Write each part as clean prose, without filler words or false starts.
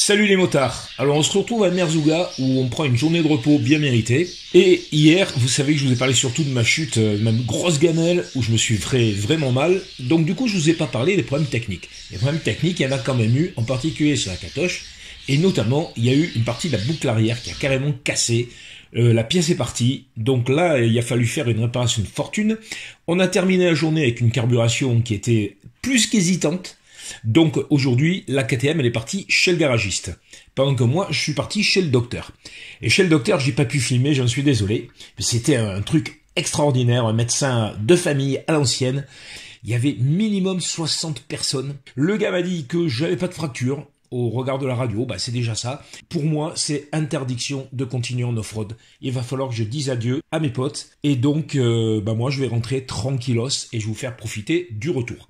Salut les motards. Alors on se retrouve à Merzouga où on prend une journée de repos bien méritée. Et hier, vous savez que je vous ai parlé surtout de ma chute, même grosse gamelle, où je me suis fait vraiment mal. Donc du coup, je vous ai pas parlé des problèmes techniques. Les problèmes techniques, il y en a quand même eu, en particulier sur la catoche. Et notamment, il y a eu une partie de la boucle arrière qui a carrément cassé. La pièce est partie. Donc là, il a fallu faire une réparation de fortune. On a terminé la journée avec une carburation qui était plus qu'hésitante. Donc aujourd'hui, la KTM elle est partie chez le garagiste. Pendant que moi, je suis parti chez le docteur. Et chez le docteur, j'ai pas pu filmer, j'en suis désolé. C'était un truc extraordinaire, un médecin de famille à l'ancienne. Il y avait minimum 60 personnes. Le gars m'a dit que j'avais pas de fracture. Au regard de la radio, bah c'est déjà ça. Pour moi, c'est interdiction de continuer en off-road. Il va falloir que je dise adieu à mes potes. Et donc, moi, je vais rentrer tranquillos et je vais vous faire profiter du retour.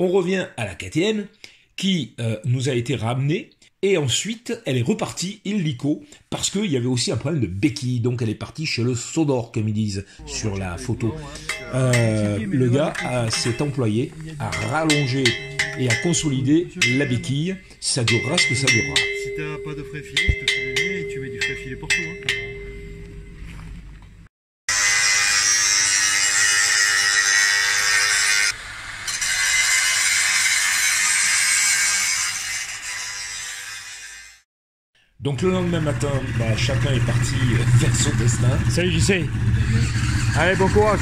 On revient à la KTM qui nous a été ramenée et ensuite elle est repartie illico parce qu'il y avait aussi un problème de béquille. Donc elle est partie chez le Sodor comme ils disent sur la photo. Le gars s'est employé à rallonger et à consolider la béquille. Ça durera ce que ça durera. Si t'as pas de frais filés, je te fais le lien et tu mets du frais filé partout. Hein. Donc le lendemain matin, chacun est parti vers son destin. Salut JC. Allez, bon courage.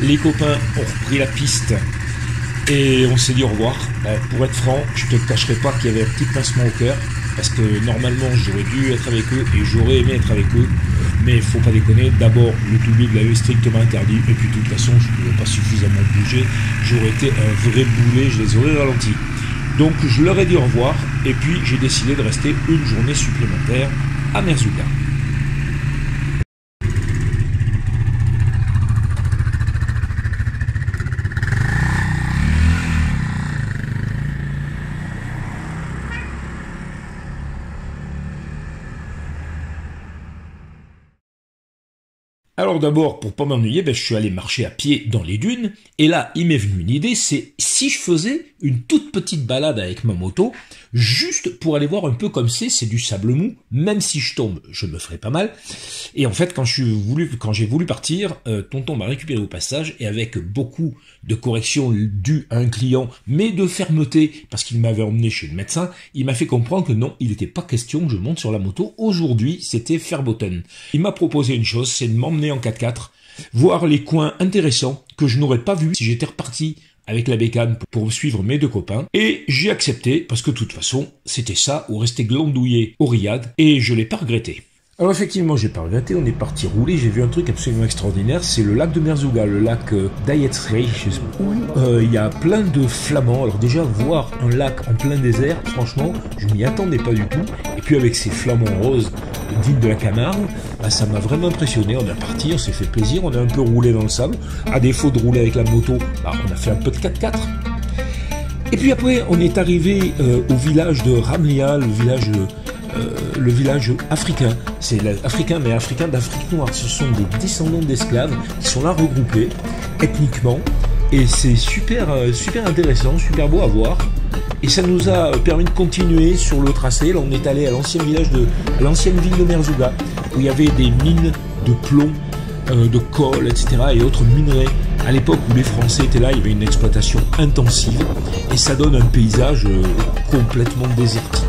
Les copains ont repris la piste et on s'est dit au revoir. Pour être franc, je te cacherai pas qu'il y avait un petit pincement au cœur parce que normalement j'aurais dû être avec eux et j'aurais aimé être avec eux. Mais faut pas déconner, d'abord le public l'avait strictement interdit et puis de toute façon je ne pouvais pas suffisamment bouger. J'aurais été un vrai boulet, je les aurais ralentis. Donc je leur ai dit au revoir et puis j'ai décidé de rester une journée supplémentaire à Merzouga. Alors d'abord, pour pas m'ennuyer, je suis allé marcher à pied dans les dunes, et là, il m'est venu une idée, c'est si je faisais une toute petite balade avec ma moto, juste pour aller voir un peu comme c'est du sable mou, même si je tombe, je me ferai pas mal. Et en fait, quand j'ai voulu partir, tonton m'a récupéré au passage, et avec beaucoup de corrections dues à un client, mais de fermeté, parce qu'il m'avait emmené chez le médecin, il m'a fait comprendre que non, il n'était pas question que je monte sur la moto. Aujourd'hui, c'était Fairbotten. Il m'a proposé une chose, c'est de m'emmener en 4x4, voir les coins intéressants que je n'aurais pas vus si j'étais reparti avec la bécane pour suivre mes deux copains. Et j'ai accepté, parce que de toute façon, c'était ça, ou rester glandouillé au riad, et je l'ai pas regretté. Alors effectivement, j'ai pas regretté, on est parti rouler, j'ai vu un truc absolument extraordinaire, c'est le lac de Merzouga, le lac d'Ayetsreich, où il y a plein de flamands. Alors déjà, voir un lac en plein désert, franchement, je m'y attendais pas du tout. Et puis avec ces flamants roses d'île de la Camargue, ça m'a vraiment impressionné. On est parti, on s'est fait plaisir, on a un peu roulé dans le sable. À défaut de rouler avec la moto, on a fait un peu de 4x4. Et puis après, on est arrivé au village de Ramlia, le village africain. C'est africain, mais africain d'Afrique noire. Ce sont des descendants d'esclaves qui sont là regroupés ethniquement. Et c'est super intéressant, super beau à voir. Et ça nous a permis de continuer sur le tracé. Là, on est allé à l'ancienne ville de Merzouga, où il y avait des mines de plomb, de colle, etc. et autres minerais. À l'époque où les Français étaient là, il y avait une exploitation intensive. Et ça donne un paysage complètement désertique.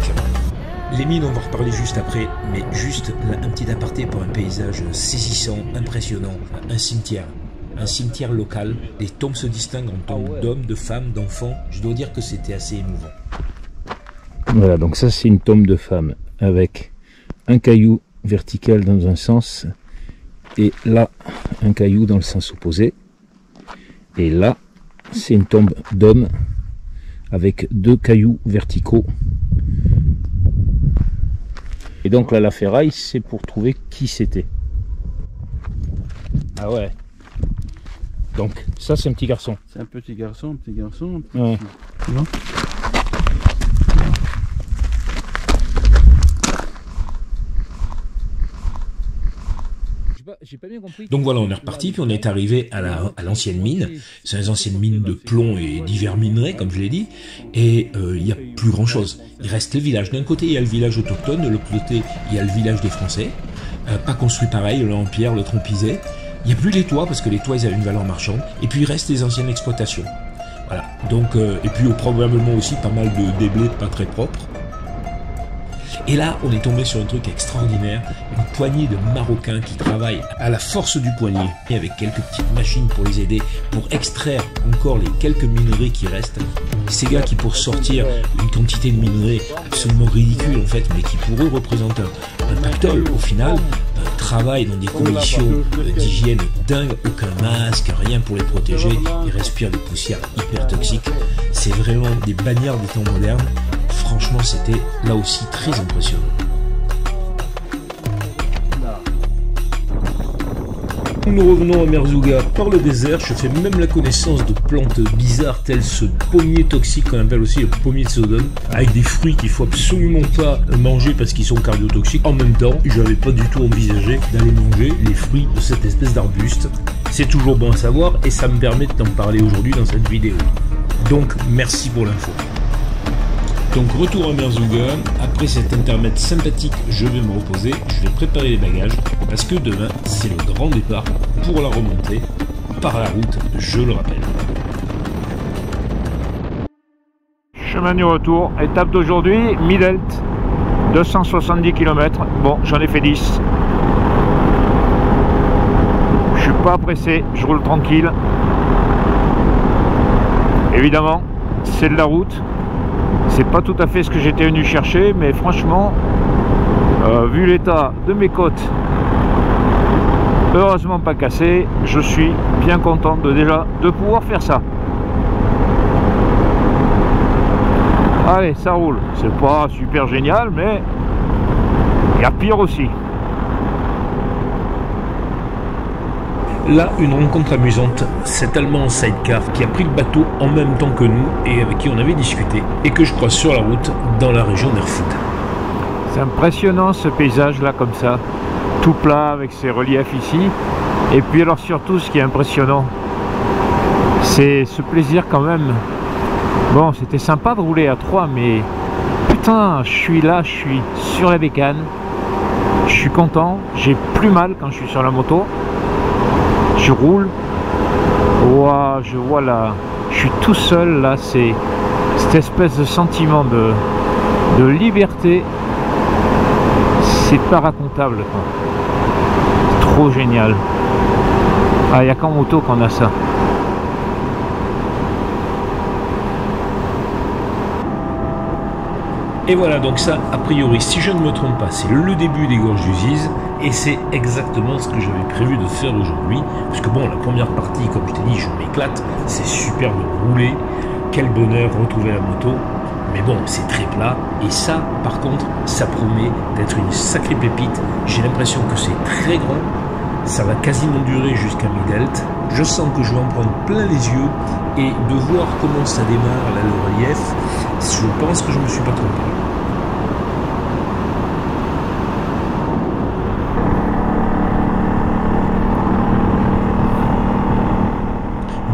Les mines, on va en reparler juste après, mais juste un petit aparté pour un paysage saisissant, impressionnant, un cimetière local. Les tombes se distinguent en tombes d'hommes, de femmes, d'enfants. Je dois dire que c'était assez émouvant. Voilà, donc ça c'est une tombe de femme avec un caillou vertical dans un sens et là un caillou dans le sens opposé. Et là c'est une tombe d'homme avec deux cailloux verticaux. Et donc là, la ferraille, c'est pour trouver qui c'était. Ah ouais. Donc, ça, c'est un petit garçon. C'est un petit garçon, Ouais. Tu vois ? J'ai pas bien compris. Donc voilà, on est reparti, puis on est arrivé à l'ancienne mine. C'est les anciennes mines de plomb et divers minerais, comme je l'ai dit. Et il n'y a plus grand-chose. Il reste le village. D'un côté, il y a le village autochtone, de l'autre côté, il y a le village des Français. Pas construit pareil, le en pierre, le trompisé. Il n'y a plus les toits, parce que les toits, ils avaient une valeur marchande. Et puis, il reste les anciennes exploitations. Voilà. Donc, et puis, probablement aussi pas mal de déblais pas très propres. Et là, on est tombé sur un truc extraordinaire, une poignée de Marocains qui travaillent à la force du poignet, et avec quelques petites machines pour les aider, pour extraire encore les quelques minerais qui restent. Ces gars qui, pour sortir une quantité de minerais absolument ridicule en fait, mais qui pour eux représentent un pactole, au final, travaillent dans des conditions d'hygiène dingues, aucun masque, rien pour les protéger, ils respirent des poussières hyper toxiques. C'est vraiment des bagnards des temps modernes. Franchement, c'était là aussi très impressionnant. Nous revenons à Merzouga par le désert. Je fais même la connaissance de plantes bizarres telles ce pommier toxique qu'on appelle aussi le pommier de Sodome, avec des fruits qu'il faut absolument pas manger parce qu'ils sont cardiotoxiques. En même temps, je n'avais pas du tout envisagé d'aller manger les fruits de cette espèce d'arbuste. C'est toujours bon à savoir et ça me permet d'en parler aujourd'hui dans cette vidéo. Donc merci pour l'info. Donc retour à Merzouga, après cet intermède sympathique, je vais me reposer, je vais préparer les bagages, parce que demain, c'est le grand départ pour la remontée, par la route, je le rappelle. Chemin du retour, étape d'aujourd'hui, Midelt, 270 km, bon j'en ai fait 10. Je suis pas pressé, je roule tranquille. Évidemment, c'est de la route. C'est pas tout à fait ce que j'étais venu chercher, mais franchement, vu l'état de mes côtes, heureusement pas cassées, je suis bien content de pouvoir faire ça. Allez, ça roule. C'est pas super génial, mais il y a pire aussi. Là, une rencontre amusante, cet Allemand en sidecar qui a pris le bateau en même temps que nous et avec qui on avait discuté et que je croise sur la route dans la région d'Erfoud. C'est impressionnant ce paysage là comme ça, tout plat avec ses reliefs ici. Et puis alors surtout ce qui est impressionnant, c'est ce plaisir quand même. Bon, c'était sympa de rouler à 3, mais putain, je suis là, je suis sur la bécane, je suis content, j'ai plus mal quand je suis sur la moto. Je roule, wow, je vois là, je suis tout seul là, c'est cette espèce de sentiment de liberté, c'est pas racontable, c'est trop génial. Ah, il n'y a qu'en moto qu'on a ça. Et voilà, donc ça, a priori, si je ne me trompe pas, c'est le début des gorges du Ziz, et c'est exactement ce que j'avais prévu de faire aujourd'hui, parce que bon, la première partie, comme je t'ai dit, je m'éclate, c'est super de rouler, quel bonheur retrouver la moto, mais bon, c'est très plat, et ça, par contre, ça promet d'être une sacrée pépite, j'ai l'impression que c'est très grand, ça va quasiment durer jusqu'à Midelt, je sens que je vais en prendre plein les yeux, et de voir comment ça démarre, là, le relief, je pense que je ne me suis pas trompé.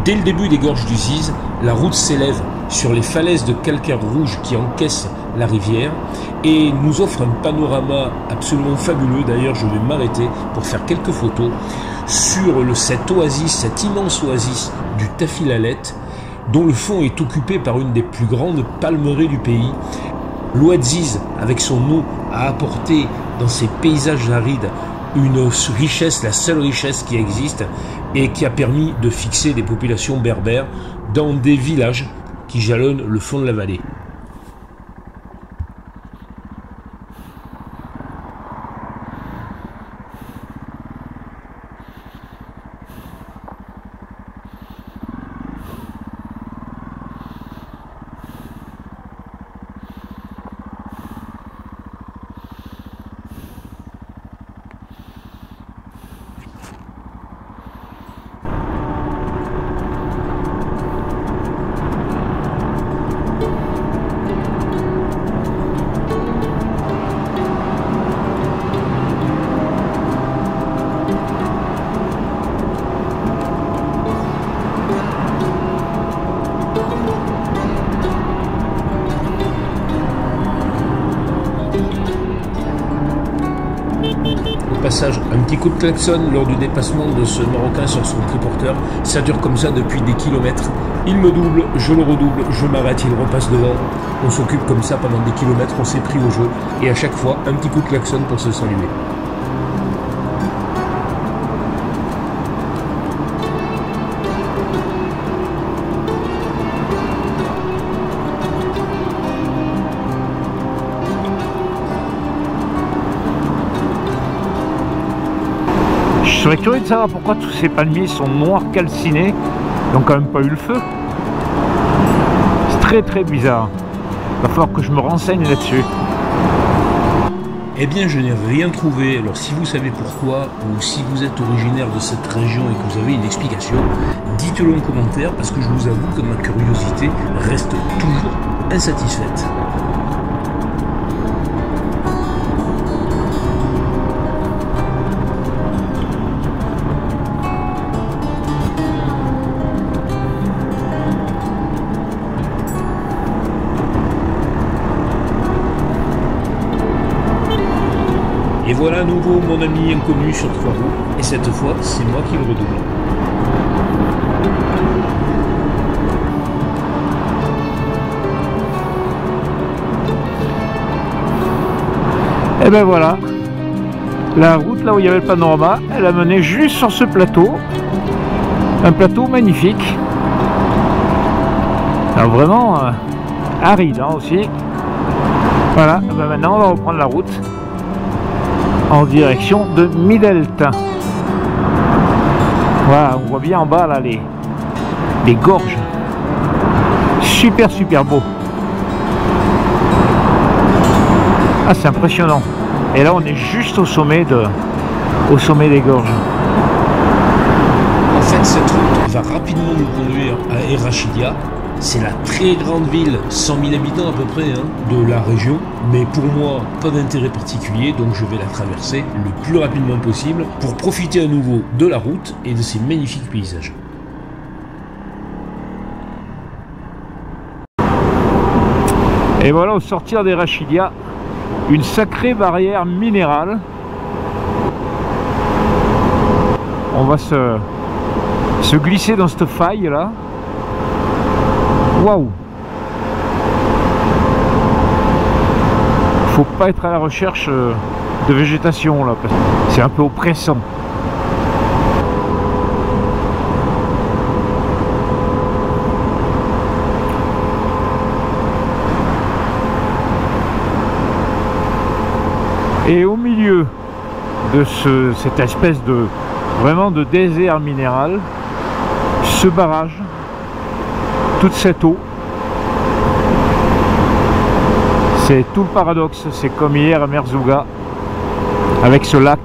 Dès le début des gorges du Ziz, la route s'élève sur les falaises de calcaire rouge qui encaissent la rivière et nous offre un panorama absolument fabuleux. D'ailleurs, je vais m'arrêter pour faire quelques photos sur cette oasis, cette immense oasis du Tafilalet, dont le fond est occupé par une des plus grandes palmeraies du pays. L'Ouadziz, avec son eau, a apporté dans ces paysages arides une richesse, la seule richesse qui existe, et qui a permis de fixer des populations berbères dans des villages qui jalonnent le fond de la vallée. coup de klaxon lors du dépassement de ce Marocain sur son triporteur. Ça dure comme ça depuis des kilomètres. Il me double, je le redouble, je m'arrête, il repasse devant. On s'occupe comme ça pendant des kilomètres, on s'est pris au jeu. Et à chaque fois, un petit coup de klaxon pour se saluer. Je serais curieux de savoir pourquoi tous ces palmiers sont noirs calcinés. Ils n'ont quand même pas eu le feu. C'est très bizarre. Il va falloir que je me renseigne là-dessus. Eh bien, je n'ai rien trouvé. Alors, si vous savez pourquoi, ou si vous êtes originaire de cette région et que vous avez une explication, dites-le en commentaire, parce que je vous avoue que ma curiosité reste toujours insatisfaite. Et voilà à nouveau mon ami inconnu sur 3 roues, et cette fois, c'est moi qui le redouble. Et ben voilà, la route là où il y avait le panorama, elle a mené juste sur ce plateau, un plateau magnifique. Alors vraiment aride hein, aussi. Voilà, ben maintenant on va reprendre la route en direction de Midelt. Voilà, on voit bien en bas là les gorges. Super beau. Ah, c'est impressionnant. Et là on est juste au sommet des gorges. En fait, cette route va rapidement nous conduire à Errachidia. C'est la très grande ville, 100 000 habitants à peu près, hein, de la région. Mais pour moi, pas d'intérêt particulier, donc je vais la traverser le plus rapidement possible pour profiter à nouveau de la route et de ces magnifiques paysages. Et voilà, au sortir d'Errachidia, une sacrée barrière minérale. On va se glisser dans cette faille là. Waouh! Faut pas être à la recherche de végétation là, parce que c'est un peu oppressant. Et au milieu de cette espèce de vraiment de désert minéral, ce barrage, toute cette eau, c'est tout le paradoxe. C'est comme hier à Merzouga avec ce lac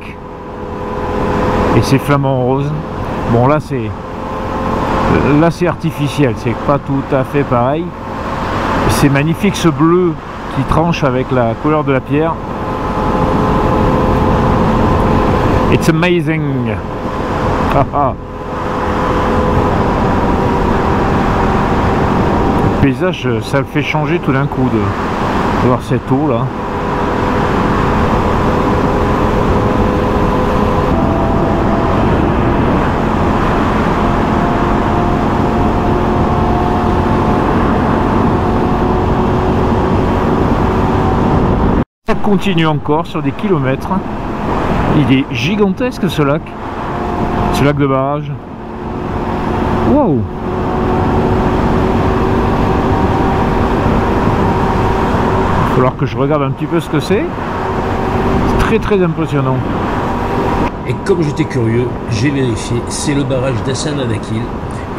et ces flamants roses. Bon là c'est artificiel, c'est pas tout à fait pareil. C'est magnifique ce bleu qui tranche avec la couleur de la pierre. It's amazing. Le paysage, ça le fait changer tout d'un coup de voir cette eau là. Ça continue encore sur des kilomètres. Il est gigantesque ce lac de barrage. Wow! Il va falloir que je regarde un petit peu ce que c'est. C'est très impressionnant. Et comme j'étais curieux, j'ai vérifié, c'est le barrage d'Hassan Adakil,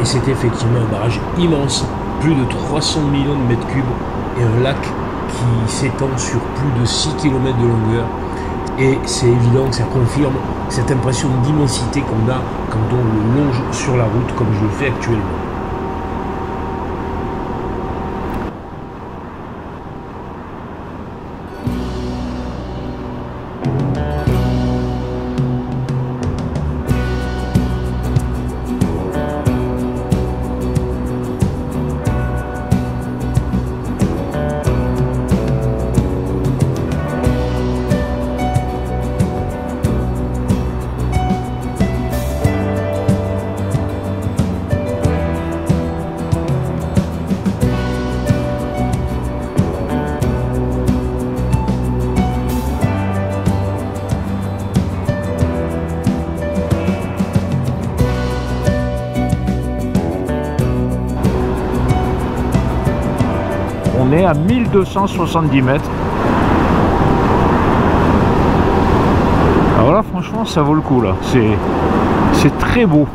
et c'est effectivement un barrage immense, plus de 300 millions de mètres cubes, et un lac qui s'étend sur plus de 6 km de longueur. Et c'est évident que ça confirme cette impression d'immensité qu'on a quand on le longe sur la route comme je le fais actuellement. On est à 1270 mètres. Alors là, franchement, ça vaut le coup, là. C'est très beau.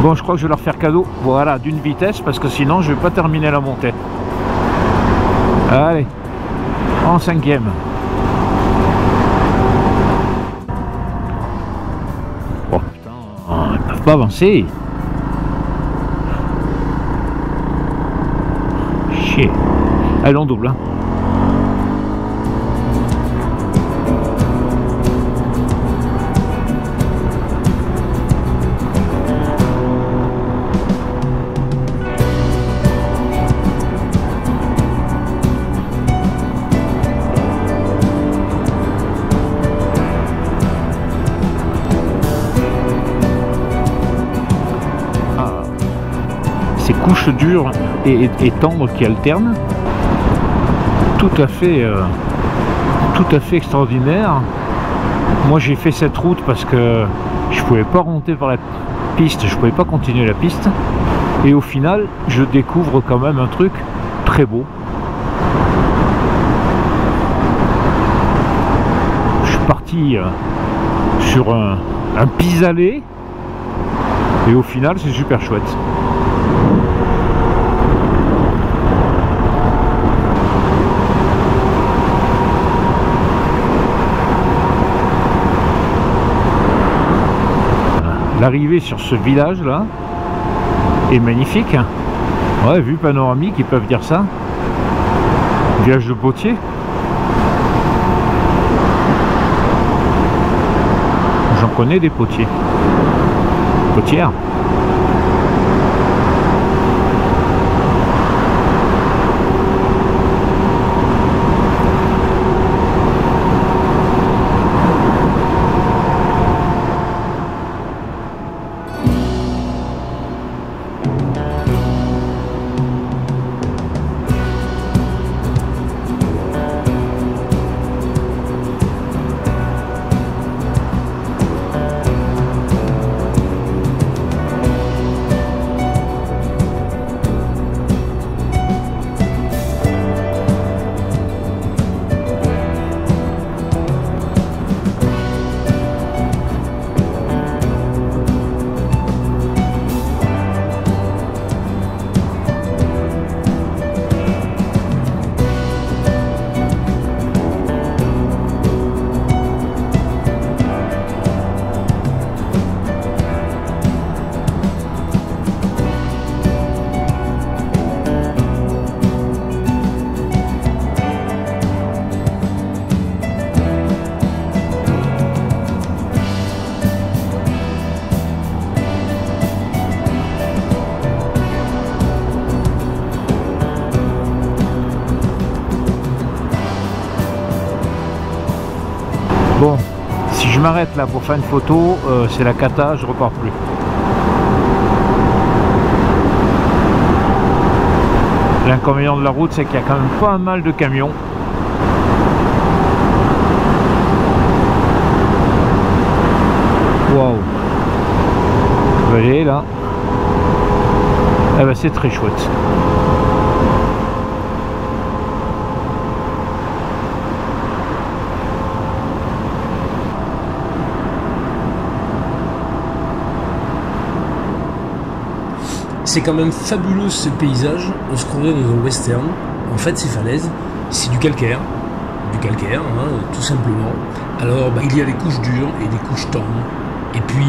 Bon, je crois que je vais leur faire cadeau, voilà, d'une vitesse, parce que sinon, je vais pas terminer la montée. Allez, en 5e. Oh putain, ils peuvent pas avancer. Chier. Allez, on double, hein. Couches dures et tendres qui alternent, tout à fait extraordinaire. Moi j'ai fait cette route parce que je pouvais pas remonter par la piste, je pouvais pas continuer la piste, et au final je découvre quand même un truc très beau. Je suis parti sur un pis-aller et au final c'est super chouette. L'arrivée sur ce village là est magnifique. Ouais, vue panoramique, ils peuvent dire ça. Village de Potier. J'en connais des potiers. Potières. Bon, si je m'arrête là pour faire une photo, c'est la cata, je repars plus. L'inconvénient de la route, c'est qu'il y a quand même pas mal de camions. Waouh! Vous voyez là? Eh ben, c'est très chouette. C'est quand même fabuleux ce paysage, on se croirait dans un western. En fait ces falaises, c'est du calcaire, hein, tout simplement. Alors il y a des couches dures et des couches tendres. Et puis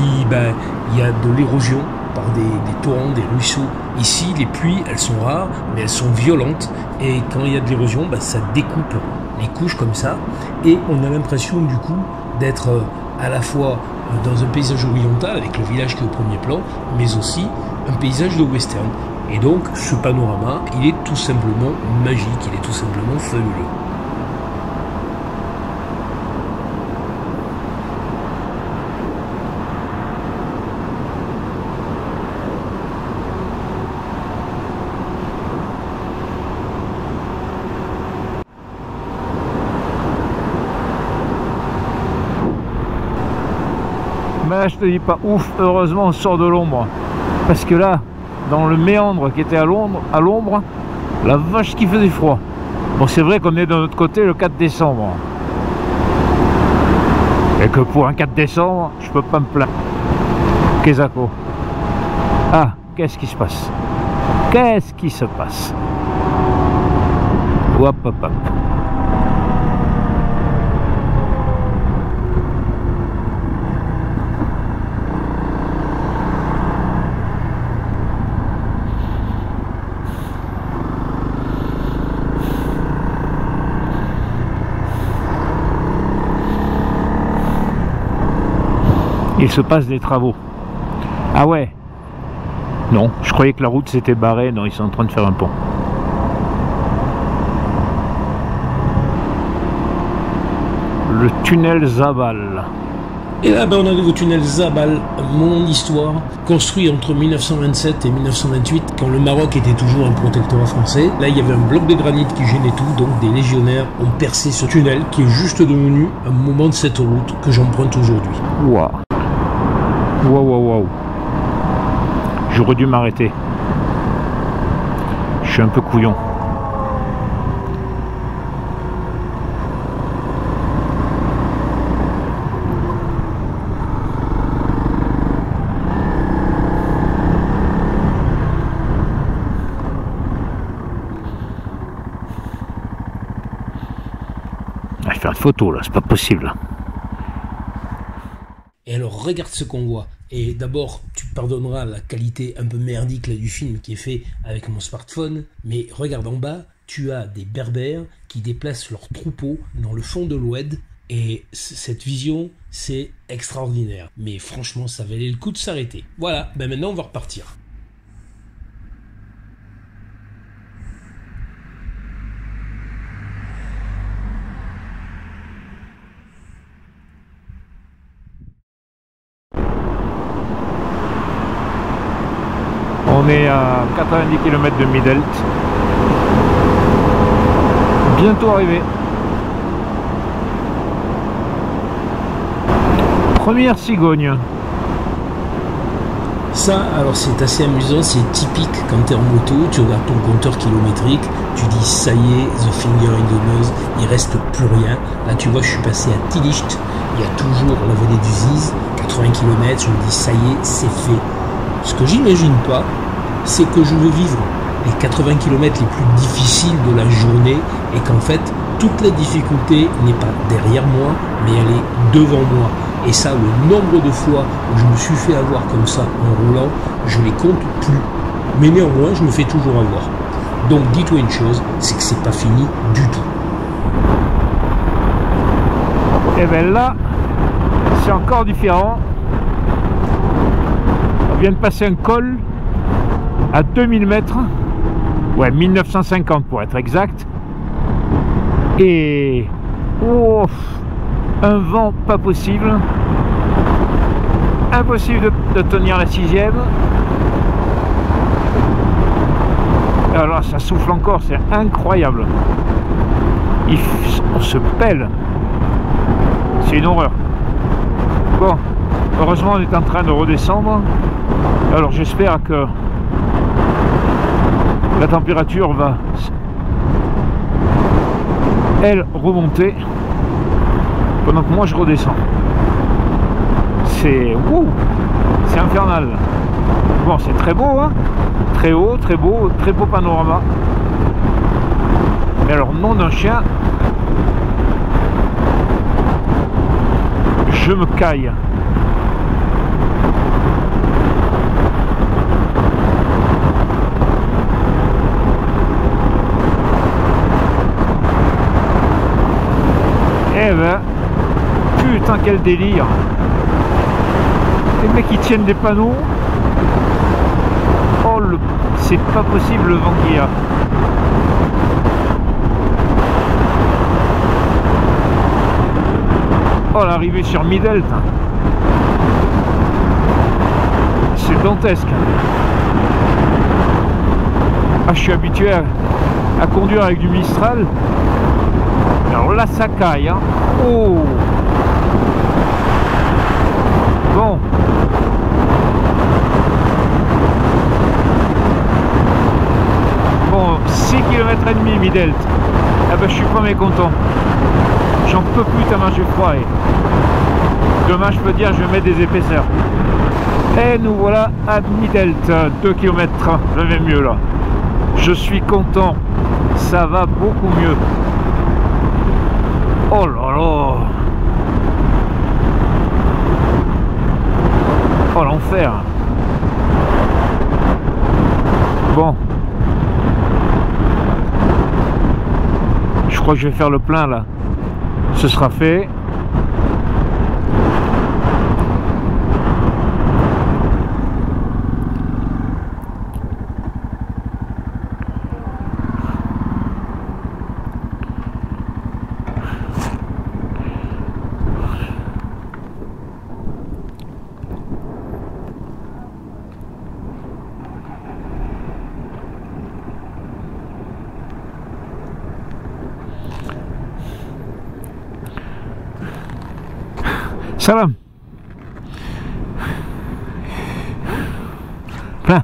il y a de l'érosion par des torrents, des ruisseaux. Ici les pluies elles sont rares, mais elles sont violentes. Et quand il y a de l'érosion, ça découpe les couches comme ça. Et on a l'impression du coup d'être à la fois dans un paysage horizontal avec le village qui est au premier plan, mais aussi un paysage de western. Et donc ce panorama, il est tout simplement magique, il est tout simplement fabuleux. Mais là je te dis pas ouf, heureusement on sort de l'ombre. Parce que là, dans le méandre qui était à l'ombre, la vache qui faisait froid. Bon, c'est vrai qu'on est de notre côté le 4 décembre. Et que pour un 4 décembre, je peux pas me plaindre. Kezako. Ah, qu'est-ce qui se passe? Qu'est-ce qui se passe? Hop, hop, hop. Il se passe des travaux. Ah ouais. Non, je croyais que la route s'était barrée. Non, ils sont en train de faire un pont. Le tunnel Zabal. Et là, ben, on arrive au tunnel Zabal, mon histoire, construit entre 1927 et 1928, quand le Maroc était toujours un protectorat français. Là, il y avait un bloc de granit qui gênait tout, donc des légionnaires ont percé ce tunnel, qui est juste devenu un moment de cette route que j'emprunte aujourd'hui. Waouh. Waouh, waouh, waouh. J'aurais dû m'arrêter. Je suis un peu couillon. Je vais faire une photo là, c'est pas possible. Et alors regarde ce qu'on voit. Et d'abord, tu pardonneras la qualité un peu merdique là, du film qui est fait avec mon smartphone. Mais regarde en bas, tu as des berbères qui déplacent leurs troupeaux dans le fond de l'Oued. Et cette vision, c'est extraordinaire. Mais franchement, ça valait le coup de s'arrêter. Voilà, ben maintenant on va repartir. On est à 90 km de Midelt. Bientôt arrivé. Première cigogne. Ça, alors c'est assez amusant, c'est typique quand tu es en moto, tu regardes ton compteur kilométrique, tu dis ça y est, the finger in the nose, il reste plus rien. Là tu vois, je suis passé à Tilicht, il y a toujours la vallée du Ziz, 80 km, je me dis ça y est, c'est fait. Ce que j'imagine pas, c'est que je veux vivre les 80 km les plus difficiles de la journée et qu'en fait, toute la difficulté n'est pas derrière moi, mais elle est devant moi. Et ça, le nombre de fois où je me suis fait avoir comme ça en roulant, je les compte plus. Mais néanmoins, je me fais toujours avoir. Donc, dis-toi une chose, c'est que c'est pas fini du tout. Et bien là, c'est encore différent. On vient de passer un col à 2000 mètres, ouais, 1950 pour être exact, et oh, un vent pas possible, impossible de tenir la 6e. Alors ça souffle encore, c'est incroyable, on se pèle, c'est une horreur. Bon, heureusement on est en train de redescendre, alors j'espère que la température va, elle, remonter pendant que moi je redescends. C'est infernal. Bon, c'est très beau, hein, très haut, très beau panorama. Mais alors, nom d'un chien, je me caille. Eh ben, putain, quel délire. Les mecs qui tiennent des panneaux. Oh, c'est pas possible le vent qu'il y a. Oh, l'arrivée sur Midelt. C'est dantesque. Ah, je suis habitué à conduire avec du Mistral. Alors là, ça caille, hein. Oh. Bon. mi-delt. Ah ben je suis pas mécontent. J'en peux plus tellement j'ai froid. Et demain je peux dire je vais mettre des épaisseurs. Et nous voilà à mi-delt, 2 km. Je vais mieux là. Je suis content. Ça va beaucoup mieux. Oh là là. Oh l'enfer. Bon. Je crois que je vais faire le plein là. Ce sera fait. Salam. Plein.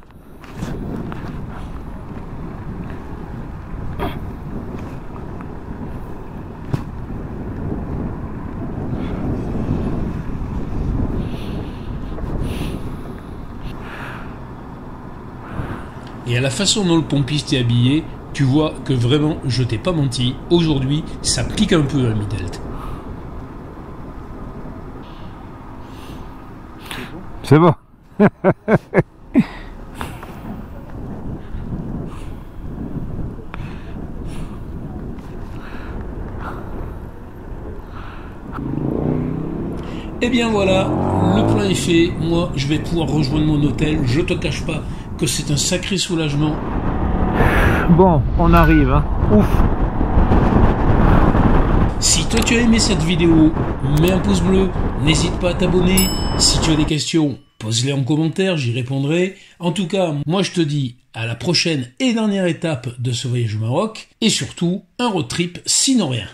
Et à la façon dont le pompiste est habillé, tu vois que vraiment, je t'ai pas menti, aujourd'hui, ça pique un peu un mi-delt. C'est bon. Et bien voilà, le plein est fait. Moi, je vais pouvoir rejoindre mon hôtel. Je te cache pas que c'est un sacré soulagement. Bon, on arrive, hein. Ouf. Si toi tu as aimé cette vidéo, mets un pouce bleu, n'hésite pas à t'abonner. Si tu as des questions, pose-les en commentaire, j'y répondrai. En tout cas, moi je te dis à la prochaine et dernière étape de ce voyage au Maroc. Et surtout, un road trip sinon rien.